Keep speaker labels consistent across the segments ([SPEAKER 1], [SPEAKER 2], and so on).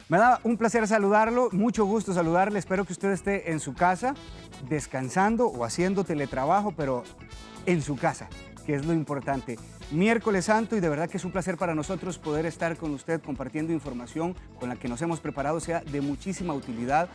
[SPEAKER 1] Me da un placer saludarlo, mucho gusto saludarle. Espero que usted esté en su casa, descansando o haciendo teletrabajo, pero en su casa, que es lo importante. Miércoles Santo y de verdad que es un placer para nosotros poder estar con usted compartiendo información con la que nos hemos preparado, sea de muchísima utilidad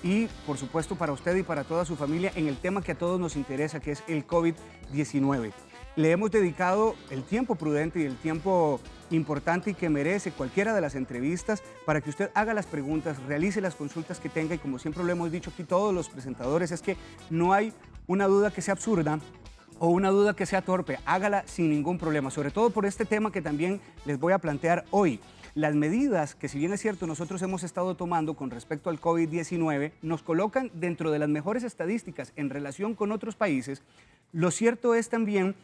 [SPEAKER 1] y por supuesto para usted y para toda su familia en el tema que a todos nos interesa, que es el COVID-19. Le hemos dedicado el tiempo prudente y el tiempo importante y que merece cualquiera de las entrevistas para que usted haga las preguntas, realice las consultas que tenga y como siempre lo hemos dicho aquí todos los presentadores, es que no hay una duda que sea absurda o una duda que sea torpe, hágala sin ningún problema, sobre todo por este tema que también les voy a plantear hoy. Las medidas que, si bien es cierto, nosotros hemos estado tomando con respecto al COVID-19, nos colocan dentro de las mejores estadísticas en relación con otros países. Lo cierto es también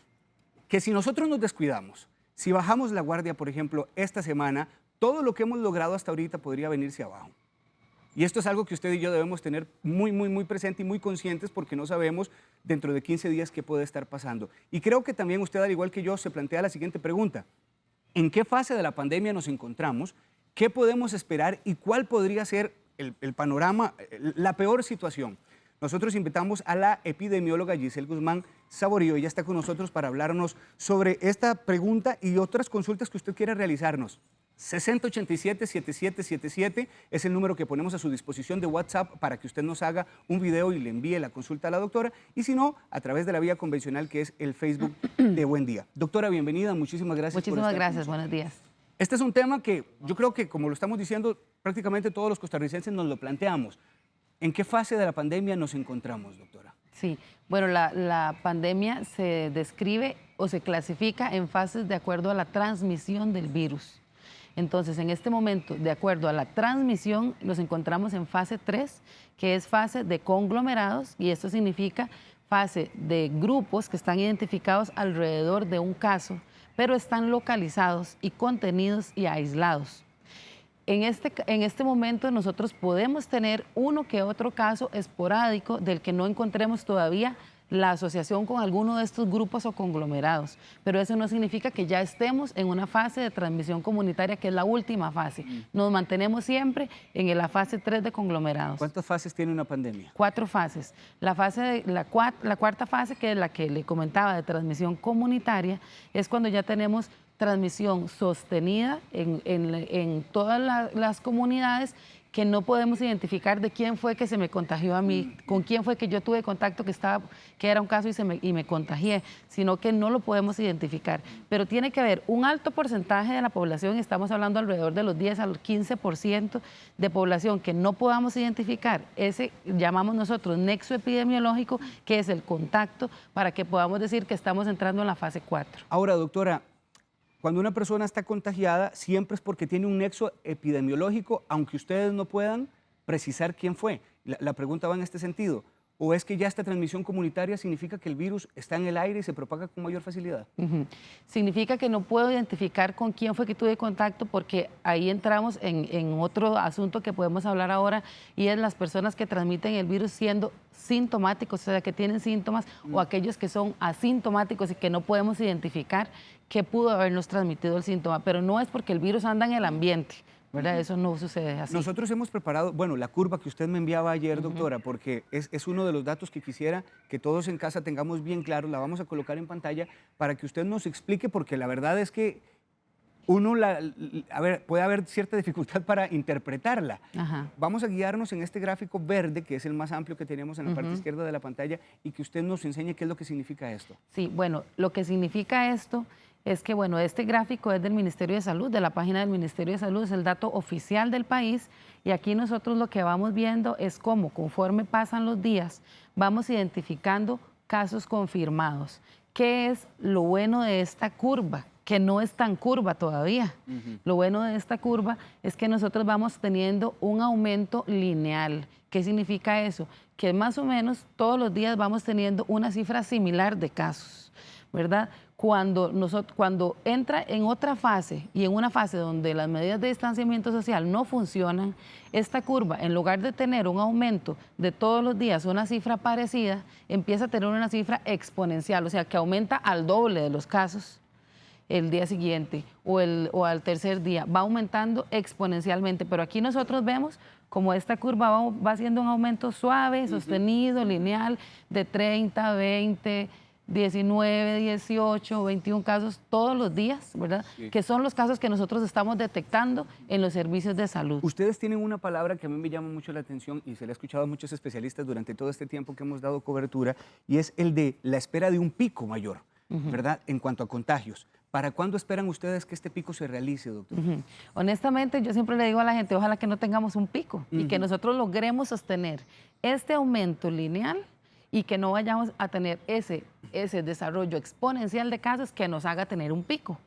[SPEAKER 1] que si nosotros nos descuidamos, si bajamos la guardia, por ejemplo, esta semana, todo lo que hemos logrado hasta ahorita podría venirse abajo. Y esto es algo que usted y yo debemos tener muy presente y muy conscientes porque no sabemos dentro de 15 días qué puede estar pasando. Y creo que también usted, al igual que yo, se plantea la siguiente pregunta. ¿En qué fase de la pandemia nos encontramos? ¿Qué podemos esperar? ¿Y cuál podría ser el panorama, la peor situación? Nosotros invitamos a la epidemióloga Giselle Guzmán Saborío. Ella está con nosotros para hablarnos sobre esta pregunta y otras consultas que usted quiera realizarnos. 6087-7777 es el número que ponemos a su disposición de WhatsApp para que usted nos haga un video y le envíe la consulta a la doctora, y si no, a través de la vía convencional que es el Facebook de Buen Día. Doctora, bienvenida, muchísimas gracias.
[SPEAKER 2] Muchísimas gracias, buenos días.
[SPEAKER 1] Este es un tema que yo creo que, como lo estamos diciendo, prácticamente todos los costarricenses nos lo planteamos. ¿En qué fase de la pandemia nos encontramos, doctora?
[SPEAKER 2] Sí, bueno, la pandemia se describe o se clasifica en fases de acuerdo a la transmisión del virus. Entonces, en este momento, de acuerdo a la transmisión, nos encontramos en fase 3, que es fase de conglomerados, y esto significa fase de grupos que están identificados alrededor de un caso, pero están localizados y contenidos y aislados. En este momento nosotros podemos tener uno que otro caso esporádico del que no encontremos todavía la asociación con alguno de estos grupos o conglomerados, pero eso no significa que ya estemos en una fase de transmisión comunitaria, que es la última fase. Nos mantenemos siempre en la fase 3 de conglomerados.
[SPEAKER 1] ¿Cuántas fases tiene una pandemia? 4
[SPEAKER 2] fases. La cuarta fase, que es la que le comentaba de transmisión comunitaria, es cuando ya tenemos transmisión sostenida en todas las comunidades, que no podemos identificar de quién fue que se me contagió a mí, con quién fue que yo tuve contacto que era un caso y me contagié, sino que no lo podemos identificar. Pero tiene que haber un alto porcentaje de la población, estamos hablando alrededor de los 10 al 15% de población que no podamos identificar. Ese llamamos nosotros nexo epidemiológico, que es el contacto, para que podamos decir que estamos entrando en la fase 4.
[SPEAKER 1] Ahora, doctora, cuando una persona está contagiada, siempre es porque tiene un nexo epidemiológico, aunque ustedes no puedan precisar quién fue. La pregunta va en este sentido. ¿O es que ya esta transmisión comunitaria significa que el virus está en el aire y se propaga con mayor facilidad?
[SPEAKER 2] Significa que no puedo identificar con quién fue que tuve contacto, porque ahí entramos en otro asunto que podemos hablar ahora, y es las personas que transmiten el virus siendo sintomáticos, o sea, que tienen síntomas, o aquellos que son asintomáticos y que no podemos identificar que pudo habernos transmitido el síntoma, pero no es porque el virus anda en el ambiente, ¿verdad? Eso no sucede así.
[SPEAKER 1] Nosotros hemos preparado, bueno, la curva que usted me enviaba ayer, doctora, porque es uno de los datos que quisiera que todos en casa tengamos bien claro, la vamos a colocar en pantalla para que usted nos explique, porque la verdad es que puede haber cierta dificultad para interpretarla. Vamos a guiarnos en este gráfico verde, que es el más amplio que tenemos en la parte izquierda de la pantalla, y que usted nos enseñe qué es lo que significa esto.
[SPEAKER 2] Sí, bueno, lo que significa esto es que, bueno, este gráfico es del Ministerio de Salud, de la página del Ministerio de Salud, es el dato oficial del país, y aquí nosotros lo que vamos viendo es cómo, conforme pasan los días, vamos identificando casos confirmados. ¿Qué es lo bueno de esta curva? Que no es tan curva todavía. Lo bueno de esta curva es que nosotros vamos teniendo un aumento lineal. ¿Qué significa eso? Que más o menos todos los días vamos teniendo una cifra similar de casos, ¿verdad? Cuando entra en otra fase y en una fase donde las medidas de distanciamiento social no funcionan, esta curva, en lugar de tener un aumento de todos los días, una cifra parecida, empieza a tener una cifra exponencial, o sea, que aumenta al doble de los casos. el día siguiente o al tercer día, va aumentando exponencialmente, pero aquí nosotros vemos como esta curva va haciendo un aumento suave, sostenido, lineal, de 30, 20, 19, 18, 21 casos todos los días, ¿verdad?
[SPEAKER 1] Sí.
[SPEAKER 2] Que son los casos que nosotros estamos detectando en los servicios de salud.
[SPEAKER 1] Ustedes tienen una palabra que a mí me llama mucho la atención y se le ha escuchado a muchos especialistas durante todo este tiempo que hemos dado cobertura, y es el de la espera de un pico mayor, ¿verdad? En cuanto a contagios. ¿Para cuándo esperan ustedes que este pico se realice, doctor?
[SPEAKER 2] Honestamente, yo siempre le digo a la gente, ojalá que no tengamos un pico y que nosotros logremos sostener este aumento lineal y que no vayamos a tener ese desarrollo exponencial de casos que nos haga tener un pico.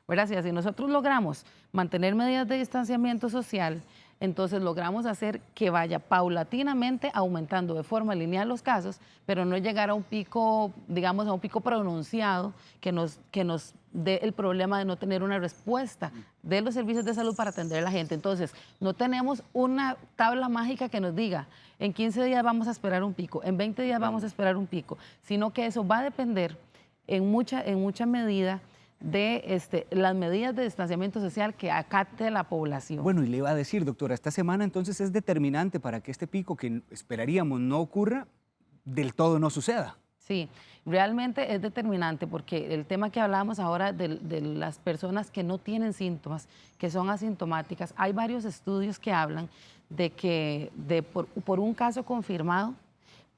[SPEAKER 2] ¿Verdad? Si nosotros logramos mantener medidas de distanciamiento social, entonces logramos hacer que vaya paulatinamente aumentando de forma lineal los casos, pero no llegar a un pico, digamos, a un pico pronunciado que nos dé el problema de no tener una respuesta de los servicios de salud para atender a la gente. Entonces, no tenemos una tabla mágica que nos diga, en 15 días vamos a esperar un pico, en 20 días vamos a esperar un pico, sino que eso va a depender en mucha medida de las medidas de distanciamiento social que acate la población.
[SPEAKER 1] Bueno, y le iba a decir, doctora, esta semana entonces es determinante para que este pico que esperaríamos no ocurra, del todo no suceda.
[SPEAKER 2] Sí, realmente es determinante porque el tema que hablábamos ahora de las personas que no tienen síntomas, que son asintomáticas, hay varios estudios que hablan de que por un caso confirmado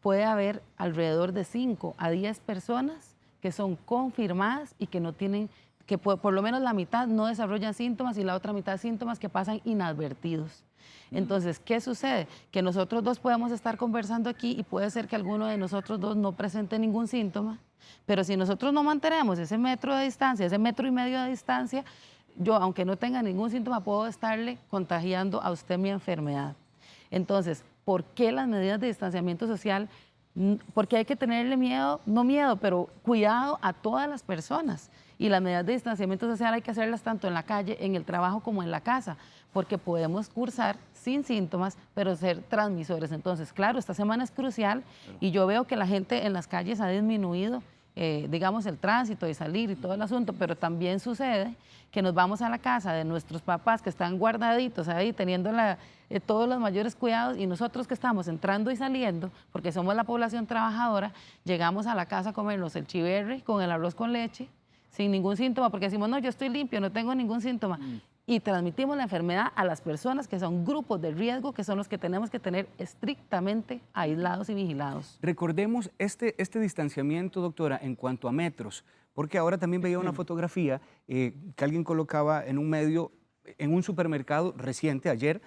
[SPEAKER 2] puede haber alrededor de 5 a 10 personas que son confirmadas y que no tienen, que por lo menos la mitad no desarrollan síntomas y la otra mitad síntomas que pasan inadvertidos. Entonces, ¿qué sucede? Que nosotros dos podemos estar conversando aquí y puede ser que alguno de nosotros dos no presente ningún síntoma, pero si nosotros no mantenemos ese metro de distancia, ese 1,5 metros de distancia, yo, aunque no tenga ningún síntoma, puedo estarle contagiando a usted mi enfermedad. Entonces, ¿por qué las medidas de distanciamiento social? Porque hay que tenerle miedo, no miedo, pero cuidado a todas las personas. Y las medidas de distanciamiento social hay que hacerlas tanto en la calle, en el trabajo, como en la casa, porque podemos cursar sin síntomas, pero ser transmisores. Entonces, claro, esta semana es crucial y yo veo que la gente en las calles ha disminuido, digamos, el tránsito y salir y todo el asunto, pero también sucede que nos vamos a la casa de nuestros papás que están guardaditos ahí, teniendo todos los mayores cuidados, y nosotros que estamos entrando y saliendo, porque somos la población trabajadora, llegamos a la casa a comernos el chiverre con el arroz con leche, sin ningún síntoma, porque decimos, no, yo estoy limpio, no tengo ningún síntoma. Y transmitimos la enfermedad a las personas que son grupos de riesgo, que son los que tenemos que tener estrictamente aislados y vigilados.
[SPEAKER 1] Recordemos este distanciamiento, doctora, en cuanto a metros, porque ahora también veía una fotografía que alguien colocaba en un medio, en un supermercado reciente, ayer,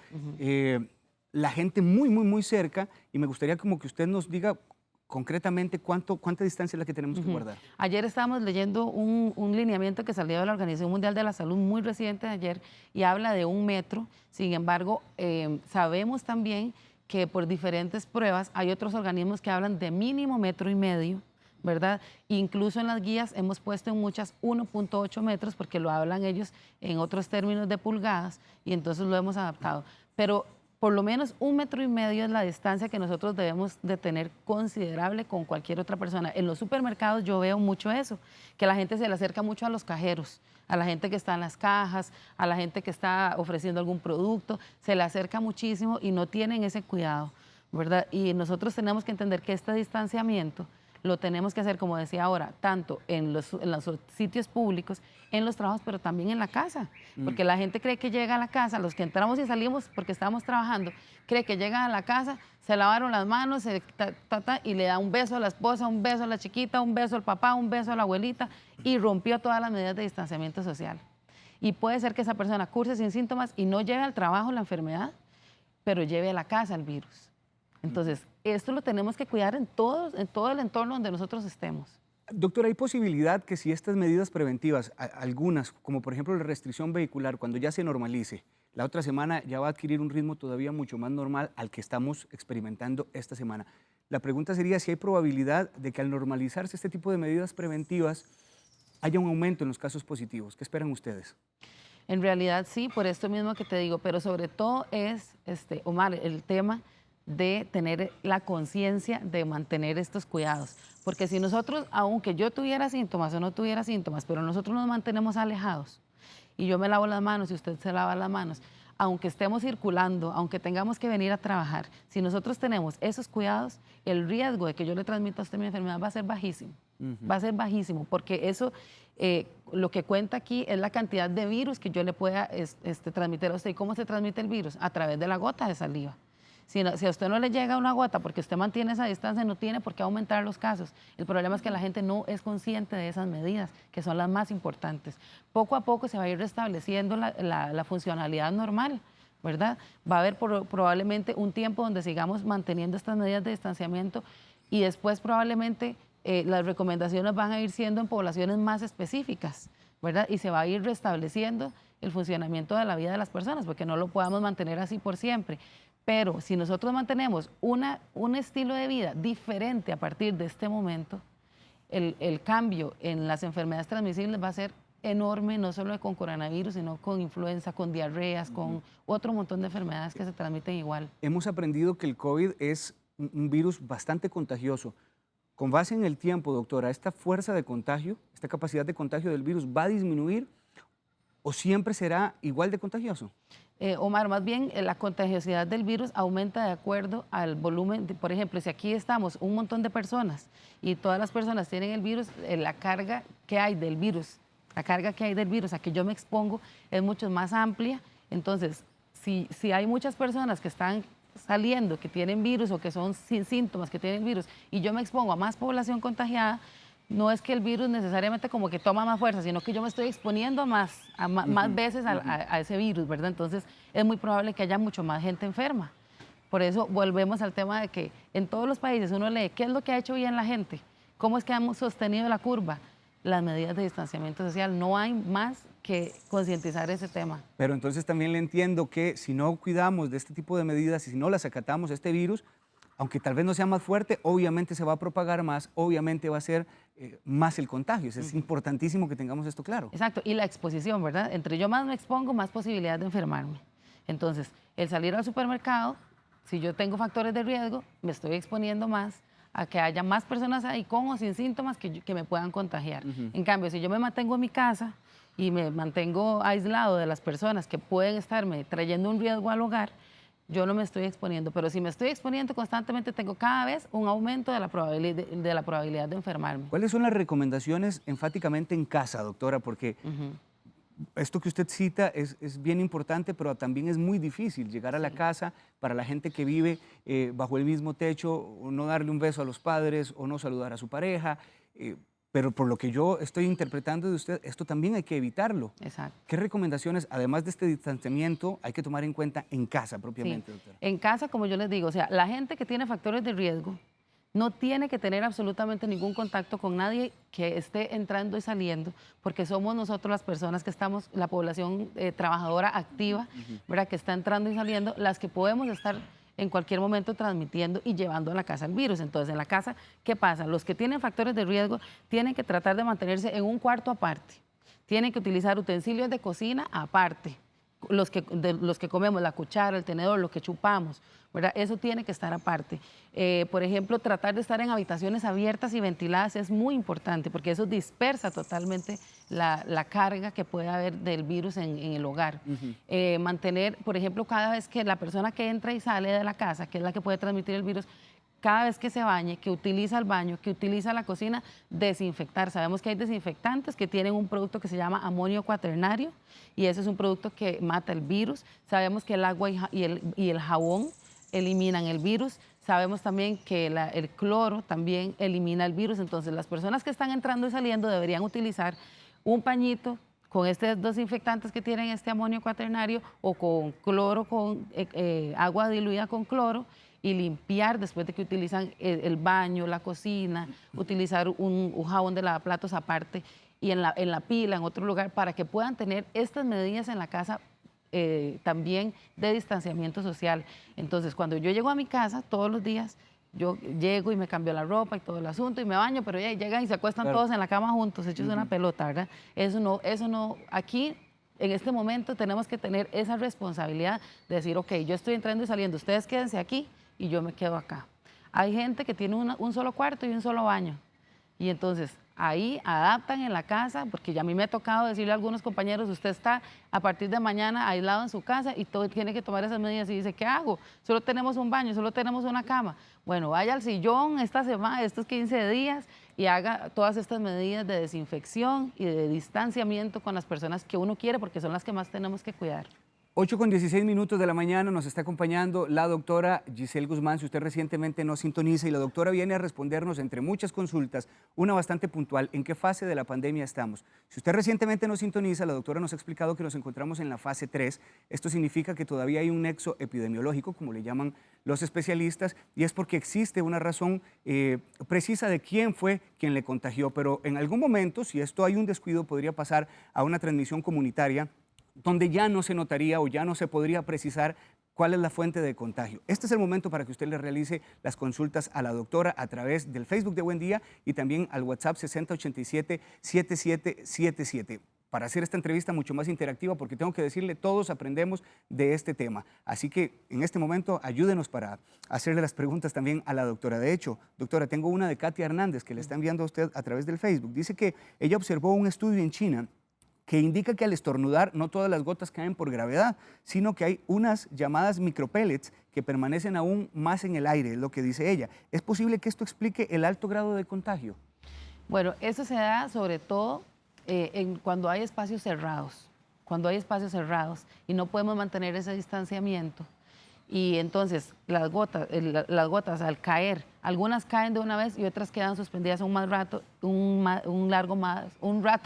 [SPEAKER 1] la gente muy cerca, y me gustaría como que usted nos diga concretamente cuánta distancia es la que tenemos que guardar.
[SPEAKER 2] Ayer estábamos leyendo un lineamiento que salió de la Organización Mundial de la Salud muy reciente de ayer y habla de 1 metro. Sin embargo, sabemos también que por diferentes pruebas hay otros organismos que hablan de mínimo 1,5 metros, ¿verdad? Incluso en las guías hemos puesto en muchas 1,8 metros porque lo hablan ellos en otros términos de pulgadas y entonces lo hemos adaptado. Pero por lo menos 1,5 metros es la distancia que nosotros debemos de tener considerable con cualquier otra persona. En los supermercados yo veo mucho eso, que la gente se le acerca mucho a los cajeros, a la gente que está en las cajas, a la gente que está ofreciendo algún producto, se le acerca muchísimo y no tienen ese cuidado, ¿verdad? Y nosotros tenemos que entender que este distanciamiento lo tenemos que hacer, como decía ahora, tanto en los sitios públicos, en los trabajos, pero también en la casa. Porque la gente cree que llega a la casa, los que entramos y salimos porque estábamos trabajando, cree que llegan a la casa, se lavaron las manos y le da un beso a la esposa, un beso a la chiquita, un beso al papá, un beso a la abuelita, y rompió todas las medidas de distanciamiento social. Y puede ser que esa persona curse sin síntomas y no lleve al trabajo la enfermedad, pero lleve a la casa el virus. Entonces, esto lo tenemos que cuidar en todo el entorno donde nosotros estemos.
[SPEAKER 1] Doctora, ¿hay posibilidad que si estas medidas preventivas, algunas, como por ejemplo la restricción vehicular, cuando ya se normalice, la otra semana ya va a adquirir un ritmo todavía mucho más normal al que estamos experimentando esta semana? La pregunta sería si hay probabilidad de que al normalizarse este tipo de medidas preventivas haya un aumento en los casos positivos. ¿Qué esperan ustedes?
[SPEAKER 2] En realidad sí, por esto mismo que te digo, pero sobre todo es, Omar, el tema de tener la conciencia de mantener estos cuidados. Porque si nosotros, aunque yo tuviera síntomas o no tuviera síntomas, pero nosotros nos mantenemos alejados, y yo me lavo las manos y usted se lava las manos, aunque estemos circulando, aunque tengamos que venir a trabajar, si nosotros tenemos esos cuidados, el riesgo de que yo le transmita a usted mi enfermedad va a ser bajísimo. Va a ser bajísimo, porque eso, lo que cuenta aquí es la cantidad de virus que yo le pueda transmitir a usted. ¿Y cómo se transmite el virus? A través de la gota de saliva. Si a usted no le llega una gota porque usted mantiene esa distancia, no tiene por qué aumentar los casos. El problema es que la gente no es consciente de esas medidas, que son las más importantes. Poco a poco se va a ir restableciendo la funcionalidad normal, ¿verdad? Va a haber probablemente un tiempo donde sigamos manteniendo estas medidas de distanciamiento y después probablemente las recomendaciones van a ir siendo en poblaciones más específicas, ¿verdad? Y se va a ir restableciendo el funcionamiento de la vida de las personas, porque no lo podamos mantener así por siempre. Pero si nosotros mantenemos un estilo de vida diferente a partir de este momento, el cambio en las enfermedades transmisibles va a ser enorme, no solo con coronavirus, sino con influenza, con diarreas, con otro montón de enfermedades que se transmiten igual.
[SPEAKER 1] Hemos aprendido que el COVID es un virus bastante contagioso. Con base en el tiempo, doctora, ¿esta fuerza de contagio, esta capacidad de contagio del virus va a disminuir o siempre será igual de contagioso?
[SPEAKER 2] Omar, más bien la contagiosidad del virus aumenta de acuerdo al volumen. Por ejemplo, si aquí estamos un montón de personas y todas las personas tienen el virus, la carga que hay del virus, a que yo me expongo es mucho más amplia. Entonces, si hay muchas personas que están saliendo, que tienen virus o que son sin síntomas, que tienen virus, y yo me expongo a más población contagiada, no es que el virus necesariamente como que toma más fuerza, sino que yo me estoy exponiendo más veces a ese virus, ¿verdad? Entonces es muy probable que haya mucho más gente enferma. Por eso volvemos al tema de que en todos los países uno lee qué es lo que ha hecho bien la gente, cómo es que hemos sostenido la curva, las medidas de distanciamiento social. No hay más que concientizar ese tema.
[SPEAKER 1] Pero entonces también le entiendo que si no cuidamos de este tipo de medidas y si no las acatamos, este virus, aunque tal vez no sea más fuerte, obviamente se va a propagar más, obviamente va a ser más el contagio. Es importantísimo que tengamos esto claro.
[SPEAKER 2] Exacto, y la exposición, ¿verdad? Entre yo más me expongo, más posibilidad de enfermarme. Entonces, el salir al supermercado, si yo tengo factores de riesgo, me estoy exponiendo más a que haya más personas ahí con o sin síntomas que me puedan contagiar. En cambio, si yo me mantengo en mi casa y me mantengo aislado de las personas que pueden estarme trayendo un riesgo al hogar, yo no me estoy exponiendo, pero si me estoy exponiendo constantemente, tengo cada vez un aumento de la probabilidad de enfermarme.
[SPEAKER 1] ¿Cuáles son las recomendaciones enfáticamente en casa, doctora? Porque esto que usted cita es bien importante, pero también es muy difícil llegar a la casa para la gente que vive bajo el mismo techo, o no darle un beso a los padres o no saludar a su pareja. Pero por lo que yo estoy interpretando de usted, esto también hay que evitarlo.
[SPEAKER 2] Exacto.
[SPEAKER 1] ¿Qué recomendaciones, además de este distanciamiento, hay que tomar en cuenta en casa propiamente, doctora?
[SPEAKER 2] En casa, como yo les digo, o sea, la gente que tiene factores de riesgo no tiene que tener absolutamente ningún contacto con nadie que esté entrando y saliendo, porque somos nosotros las personas que estamos, la población trabajadora activa, ¿verdad?, que está entrando y saliendo, las que podemos estar en cualquier momento transmitiendo y llevando a la casa el virus. Entonces, en la casa, ¿qué pasa? Los que tienen factores de riesgo tienen que tratar de mantenerse en un cuarto aparte. Tienen que utilizar utensilios de cocina aparte. Los que comemos, la cuchara, el tenedor, lo que chupamos, ¿verdad? Eso tiene que estar aparte. Por ejemplo, tratar de estar en habitaciones abiertas y ventiladas es muy importante porque eso dispersa totalmente la carga que puede haber del virus en el hogar. Mantener, por ejemplo, cada vez que la persona que entra y sale de la casa, que es la que puede transmitir el virus, cada vez que se bañe, que utiliza el baño, que utiliza la cocina, desinfectar. Sabemos que hay desinfectantes que tienen un producto que se llama amonio cuaternario y ese es un producto que mata el virus. Sabemos que el agua y el jabón eliminan el virus. Sabemos también que el cloro también elimina el virus. Entonces, las personas que están entrando y saliendo deberían utilizar un pañito con estos desinfectantes que tienen este amonio cuaternario o con cloro, con agua diluida con cloro, y limpiar después de que utilizan el baño, la cocina, utilizar un jabón de lavaplatos aparte y en la pila, en otro lugar, para que puedan tener estas medidas en la casa también de distanciamiento social. Entonces, cuando yo llego a mi casa todos los días, yo llego y me cambio la ropa y todo el asunto y me baño, pero ya llegan y se acuestan todos en la cama juntos, hechos una pelota, ¿verdad? Eso no, aquí en este momento tenemos que tener esa responsabilidad de decir, ok, yo estoy entrando y saliendo, ustedes quédense aquí y yo me quedo acá. Hay gente que tiene un solo cuarto y un solo baño. Y entonces ahí adaptan en la casa, porque ya a mí me ha tocado decirle a algunos compañeros, usted está a partir de mañana aislado en su casa y todo tiene que tomar esas medidas. Y dice, ¿qué hago? Solo tenemos un baño, solo tenemos una cama. Bueno, vaya al sillón esta semana, estos 15 días y haga todas estas medidas de desinfección y de distanciamiento con las personas que uno quiere, porque son las que más tenemos que cuidar.
[SPEAKER 1] 8:16 de la mañana nos está acompañando la doctora Giselle Guzmán. Si usted recientemente nos sintoniza y la doctora viene a respondernos entre muchas consultas, una bastante puntual, ¿en qué fase de la pandemia estamos? Si usted recientemente nos sintoniza, la doctora nos ha explicado que nos encontramos en la fase 3. Esto significa que todavía hay un nexo epidemiológico, como le llaman los especialistas, y es porque existe una razón precisa de quién fue quien le contagió. Pero en algún momento, si esto hay un descuido, podría pasar a una transmisión comunitaria, donde ya no se notaría o ya no se podría precisar cuál es la fuente de contagio. Este es el momento para que usted le realice las consultas a la doctora a través del Facebook de Buen Día y también al WhatsApp 6087-7777 para hacer esta entrevista mucho más interactiva, porque tengo que decirle, todos aprendemos de este tema. Así que en este momento ayúdenos para hacerle las preguntas también a la doctora. De hecho, doctora, tengo una de Katia Hernández que le está enviando a usted a través del Facebook. Dice que ella observó un estudio en China que indica que al estornudar no todas las gotas caen por gravedad, sino que hay unas llamadas micropellets que permanecen aún más en el aire, es lo que dice ella. ¿Es posible que esto explique el alto grado de contagio?
[SPEAKER 2] Bueno, eso se da sobre todo cuando hay espacios cerrados. Cuando hay espacios cerrados y no podemos mantener ese distanciamiento. Y entonces las gotas al caer, algunas caen de una vez y otras quedan suspendidas un rato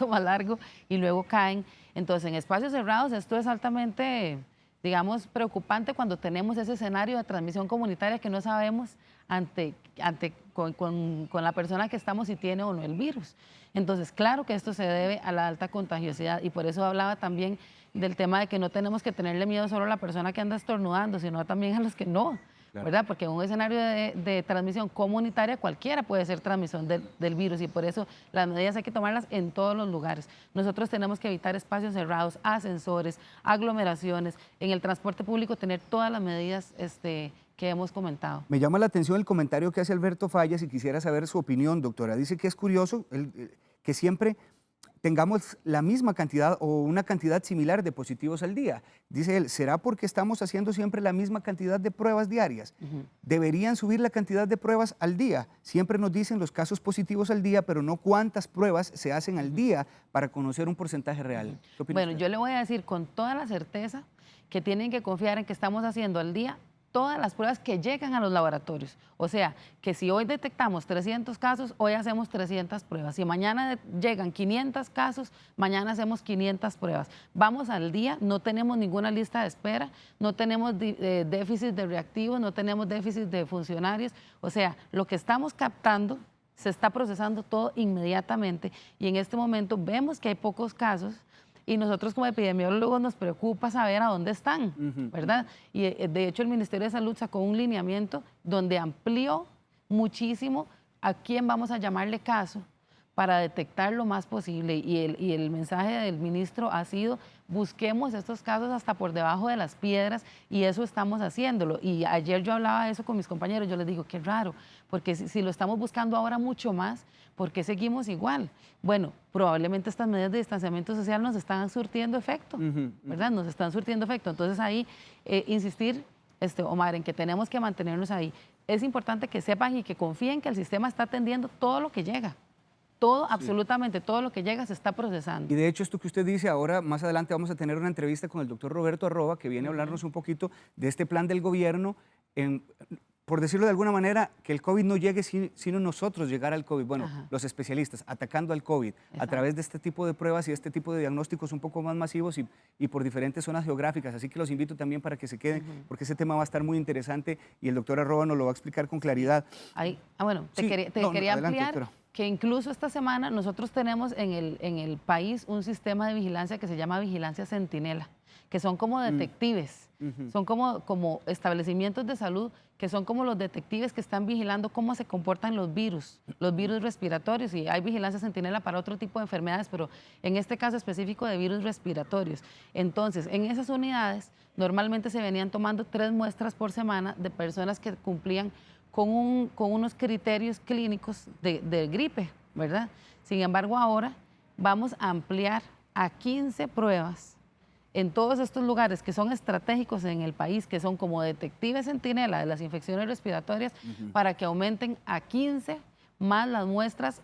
[SPEAKER 2] más largo y luego caen. Entonces en espacios cerrados esto es altamente, digamos, preocupante cuando tenemos ese escenario de transmisión comunitaria que no sabemos con la persona que estamos si tiene o no el virus. Entonces, claro que esto se debe a la alta contagiosidad y por eso hablaba también del tema de que no tenemos que tenerle miedo solo a la persona que anda estornudando, sino también a los que no, claro, ¿verdad? Porque en un escenario de transmisión comunitaria cualquiera puede ser transmisión del virus y por eso las medidas hay que tomarlas en todos los lugares. Nosotros tenemos que evitar espacios cerrados, ascensores, aglomeraciones, en el transporte público tener todas las medidas que hemos comentado.
[SPEAKER 1] Me llama la atención el comentario que hace Alberto Fallas y quisiera saber su opinión, doctora. Dice que es curioso que siempre tengamos la misma cantidad o una cantidad similar de positivos al día. Dice él, ¿será porque estamos haciendo siempre la misma cantidad de pruebas diarias? Deberían subir la cantidad de pruebas al día. Siempre nos dicen los casos positivos al día, pero no cuántas pruebas se hacen al día para conocer un porcentaje real. ¿Qué opina
[SPEAKER 2] Bueno,
[SPEAKER 1] usted?
[SPEAKER 2] yo le voy a decir con toda la certeza que tienen que confiar en que estamos haciendo al día todas las pruebas que llegan a los laboratorios. O sea, que si hoy detectamos 300 casos, hoy hacemos 300 pruebas. Si mañana llegan 500 casos, mañana hacemos 500 pruebas. Vamos al día, no tenemos ninguna lista de espera, no tenemos déficit de reactivos, no tenemos déficit de funcionarios. O sea, lo que estamos captando se está procesando todo inmediatamente y en este momento vemos que hay pocos casos. Y nosotros como epidemiólogos nos preocupa saber a dónde están, ¿verdad? Y de hecho el Ministerio de Salud sacó un lineamiento donde amplió muchísimo a quién vamos a llamarle caso para detectar lo más posible. Y el mensaje del ministro ha sido, busquemos estos casos hasta por debajo de las piedras y eso estamos haciéndolo. Y ayer yo hablaba de eso con mis compañeros, yo les digo, qué raro, porque si lo estamos buscando ahora mucho más, ¿por qué seguimos igual? Bueno, probablemente estas medidas de distanciamiento social nos están surtiendo efecto, ¿verdad? Nos están surtiendo efecto. Entonces ahí, insistir, Omar, en que tenemos que mantenernos ahí. Es importante que sepan y que confíen que el sistema está atendiendo todo lo que llega. Todo, sí, absolutamente todo lo que llega se está procesando.
[SPEAKER 1] Y de hecho esto que usted dice ahora, más adelante vamos a tener una entrevista con el doctor Roberto Arroba, que viene a hablarnos un poquito de este plan del gobierno, por decirlo de alguna manera, que el COVID no llegue sino nosotros llegar al COVID. Bueno, los especialistas atacando al COVID a través de este tipo de pruebas y este tipo de diagnósticos un poco más masivos y por diferentes zonas geográficas. Así que los invito también para que se queden, porque ese tema va a estar muy interesante y el doctor Arroba nos lo va a explicar con claridad.
[SPEAKER 2] Bueno, te quería
[SPEAKER 1] adelante,
[SPEAKER 2] ampliar
[SPEAKER 1] doctora.
[SPEAKER 2] Que incluso esta semana nosotros tenemos en el país un sistema de vigilancia que se llama Vigilancia Centinela, que son como detectives, son como establecimientos de salud que son como los detectives que están vigilando cómo se comportan los virus respiratorios, y hay vigilancia centinela para otro tipo de enfermedades, pero en este caso específico de virus respiratorios. Entonces, en esas unidades normalmente se venían tomando 3 muestras por semana de personas que cumplían con unos criterios clínicos de gripe, ¿verdad? Sin embargo, ahora vamos a ampliar a 15 pruebas en todos estos lugares que son estratégicos en el país, que son como detectives centinela de las infecciones respiratorias, para que aumenten a 15 más las muestras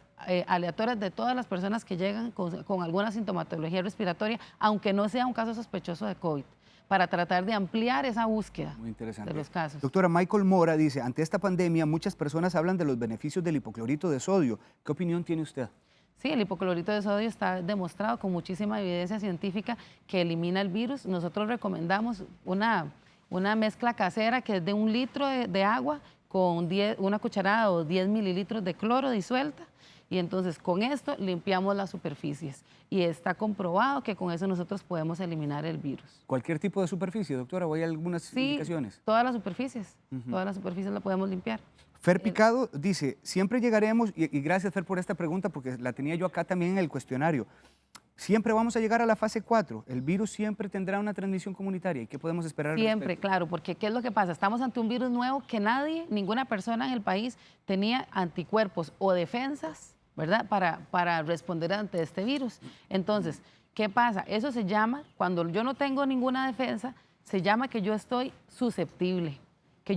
[SPEAKER 2] aleatorias de todas las personas que llegan con alguna sintomatología respiratoria, aunque no sea un caso sospechoso de COVID, para tratar de ampliar esa búsqueda.
[SPEAKER 1] Muy interesante.
[SPEAKER 2] De los casos.
[SPEAKER 1] Doctora, Michael Mora dice, ante esta pandemia muchas personas hablan de los beneficios del hipoclorito de sodio. ¿Qué opinión tiene usted?
[SPEAKER 2] Sí, el hipoclorito de sodio está demostrado con muchísima evidencia científica que elimina el virus. Nosotros recomendamos una mezcla casera que es de 1 litro de agua con una cucharada o 10 mililitros de cloro disuelta, y entonces con esto limpiamos las superficies y está comprobado que con eso nosotros podemos eliminar el virus.
[SPEAKER 1] ¿Cualquier tipo de superficie, doctora, o hay algunas indicaciones?
[SPEAKER 2] Todas las superficies, todas las superficies las podemos limpiar.
[SPEAKER 1] Fer Picado dice, siempre llegaremos, y gracias Fer por esta pregunta porque la tenía yo acá también en el cuestionario, siempre vamos a llegar a la fase 4, el virus siempre tendrá una transmisión comunitaria, ¿y qué podemos esperar al
[SPEAKER 2] Siempre,
[SPEAKER 1] respecto?
[SPEAKER 2] claro, porque ¿qué es lo que pasa? Estamos ante un virus nuevo que ninguna persona en el país tenía anticuerpos o defensas, ¿verdad?, para responder ante este virus. Entonces, ¿qué pasa? Eso se llama, cuando yo no tengo ninguna defensa, se llama que yo estoy susceptible, que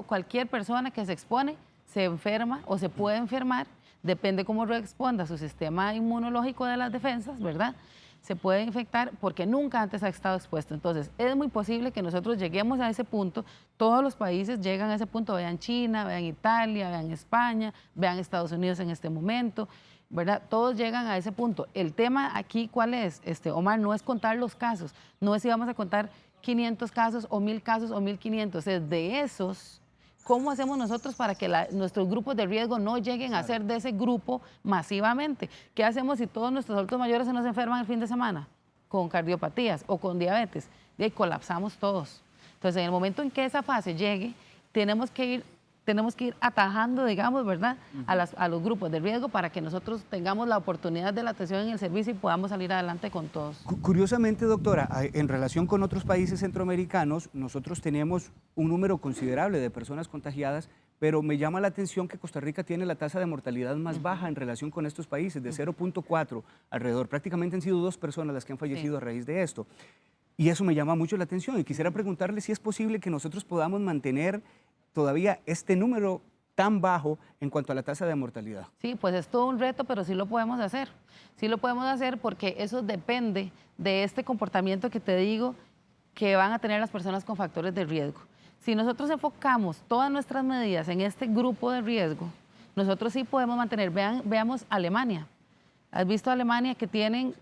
[SPEAKER 2] cualquier persona que se expone se enferma o se puede enfermar, depende cómo responda su sistema inmunológico de las defensas, ¿verdad? Se puede infectar porque nunca antes ha estado expuesto. Entonces, es muy posible que nosotros lleguemos a ese punto. Todos los países llegan a ese punto. Vean China, vean Italia, vean España, vean Estados Unidos en este momento, ¿verdad? Todos llegan a ese punto. El tema aquí, ¿cuál es, Omar? No es contar los casos. No es si vamos a contar 500 casos o 1000 casos o 1500. Es de esos, ¿cómo hacemos nosotros para que nuestros grupos de riesgo no lleguen a ser de ese grupo masivamente? ¿Qué hacemos si todos nuestros adultos mayores se nos enferman el fin de semana con cardiopatías o con diabetes? Y ahí colapsamos todos. Entonces, en el momento en que esa fase llegue, tenemos que ir atajando, digamos, ¿verdad?, a los grupos de riesgo para que nosotros tengamos la oportunidad de la atención en el servicio y podamos salir adelante con todos.
[SPEAKER 1] Curiosamente, doctora, en relación con otros países centroamericanos, nosotros tenemos un número considerable de personas contagiadas, pero me llama la atención que Costa Rica tiene la tasa de mortalidad más baja en relación con estos países, de 0.4 alrededor. Prácticamente han sido 2 personas las que han fallecido a raíz de esto. Y eso me llama mucho la atención y quisiera preguntarle si es posible que nosotros podamos mantener todavía este número tan bajo en cuanto a la tasa de mortalidad.
[SPEAKER 2] Sí, pues es todo un reto, pero sí lo podemos hacer. Sí lo podemos hacer porque eso depende de este comportamiento que te digo que van a tener las personas con factores de riesgo. Si nosotros enfocamos todas nuestras medidas en este grupo de riesgo, nosotros sí podemos mantener. Veamos Alemania. ¿Has visto Alemania que tienen